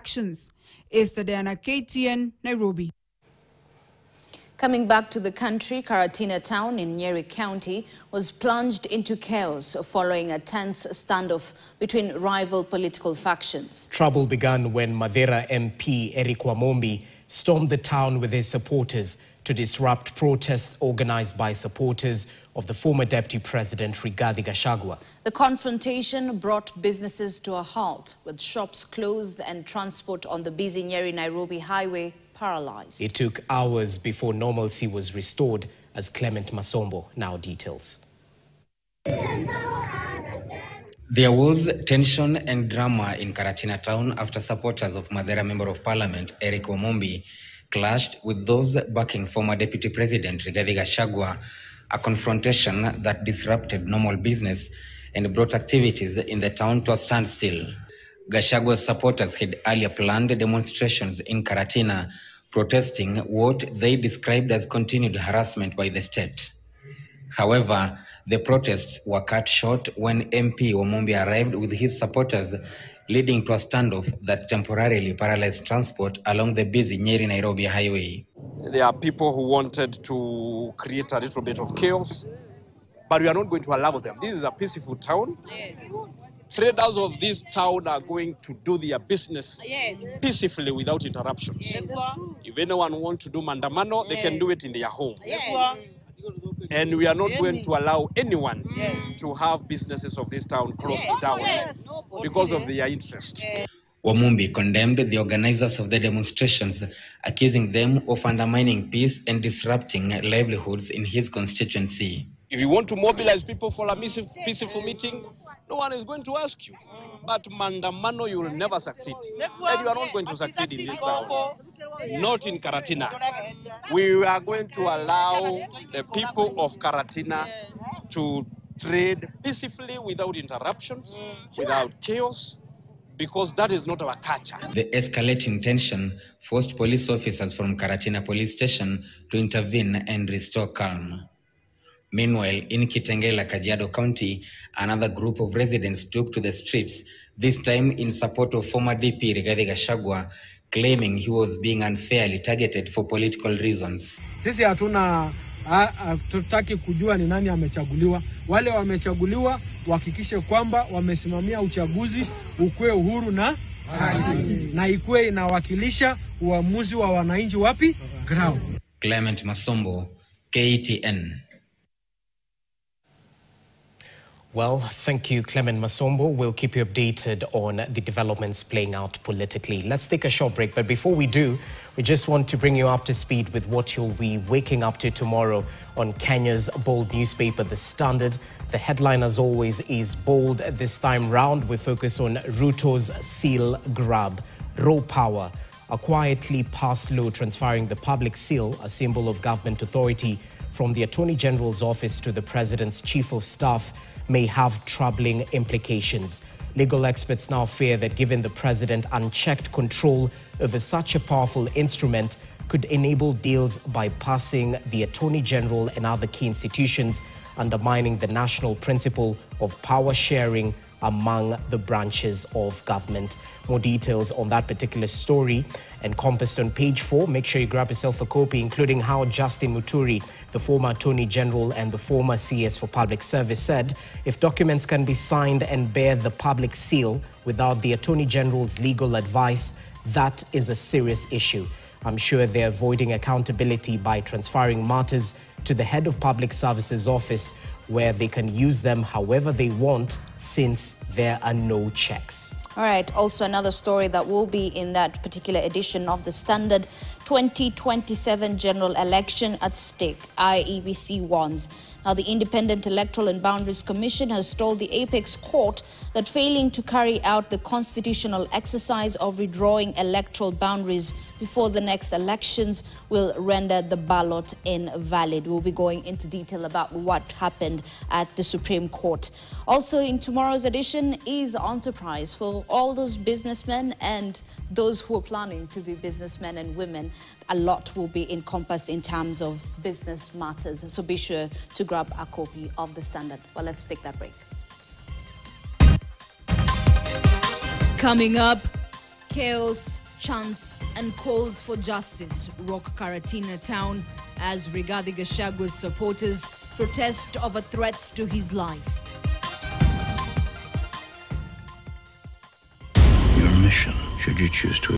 factions. Esther Diana, KTN, Nairobi. Coming back to the country, Karatina town in Nyeri County was plunged into chaos following a tense standoff between rival political factions. Trouble began when Madera MP Eric Wamombi stormed the town with his supporters to disrupt protests organized by supporters of the former Deputy President Rigathi Gachagua. The confrontation brought businesses to a halt, with shops closed and transport on the busy Nyeri-Nairobi highway paralyzed. It took hours before normalcy was restored, as Clement Masombo now details. There was tension and drama in Karatina town after supporters of Madera Member of Parliament Eric Wamombi clashed with those backing former Deputy President Rigathi Gachagua, a confrontation that disrupted normal business and brought activities in the town to a standstill. Gachagua's supporters had earlier planned demonstrations in Karatina, protesting what they described as continued harassment by the state. However, the protests were cut short when MP Wamombi arrived with his supporters, leading to a standoff that temporarily paralyzed transport along the busy Nyeri-Nairobi highway. There are people who wanted to create a little bit of chaos, but we are not going to allow them. This is a peaceful town. Yes. Traders of this town are going to do their business peacefully without interruptions. Yes. If anyone wants to do mandamano, they can do it in their home. Yes. And we are not going to allow anyone to have businesses of this town closed down because of their interest. Wamombi condemned the organizers of the demonstrations, accusing them of undermining peace and disrupting livelihoods in his constituency. If you want to mobilize people for a peaceful meeting, no one is going to ask you. But mandamano, you will never succeed. And you are not going to succeed in this town. Not in Karatina. We are going to allow the people of Karatina to trade peacefully without interruptions, without chaos, because that is not our culture. The escalating tension forced police officers from Karatina police station to intervene and restore calm. Meanwhile, in Kitengela, Kajiado County, another group of residents took to the streets, this time in support of former DP Rigathi Gachagua, claiming he was being unfairly targeted for political reasons. Sisi hatutaki kujua ni nani amechaguliwa. Wale wamechaguliwa wahakikishe kwamba wamesimamia uchaguzi ukue uhuru na na ikue inawakilisha uamuzi wa wananchi wapi? Ground. Clement Masombo, KTN. Well, thank you, Clement Masombo. We'll keep you updated on the developments playing out politically. Let's take a short break. But before we do, we just want to bring you up to speed with what you'll be waking up to tomorrow on Kenya's bold newspaper, The Standard. The headline, as always, is bold. This time round, we focus on Ruto's seal grab. Raw power, a quietly passed law transferring the public seal, a symbol of government authority, from the Attorney General's office to the President's Chief of Staff, may have troubling implications. Legal experts now fear that given the President unchecked control over such a powerful instrument could enable deals bypassing the Attorney General and other key institutions, undermining the national principle of power sharing among the branches of government. More details on that particular story encompassed on page 4. Make sure you grab yourself a copy, including how Justin Muturi, the former Attorney General and the former CS for Public Service, said if documents can be signed and bear the public seal without the Attorney General's legal advice, that is a serious issue. I'm sure they're avoiding accountability by transferring matters to the head of Public Services Office, where they can use them however they want, since there are no checks. All right, also another story that will be in that particular edition of The Standard: 2027 general election at stake, IEBC warns. Now, the Independent Electoral and Boundaries Commission has told the Apex Court that failing to carry out the constitutional exercise of redrawing electoral boundaries before the next elections will render the ballot invalid. We'll be going into detail about what happened at the Supreme Court. Also, in tomorrow's edition is Enterprise for all those businessmen and those who are planning to be businessmen and women. A lot will be encompassed in terms of business matters. So be sure to grab a copy of The Standard. Well, let's take that break. Coming up, Chaos, chants, and calls for justice rock Karatina town as Rigathi Gachagua's supporters protest over threats to his life. Your mission, should you choose to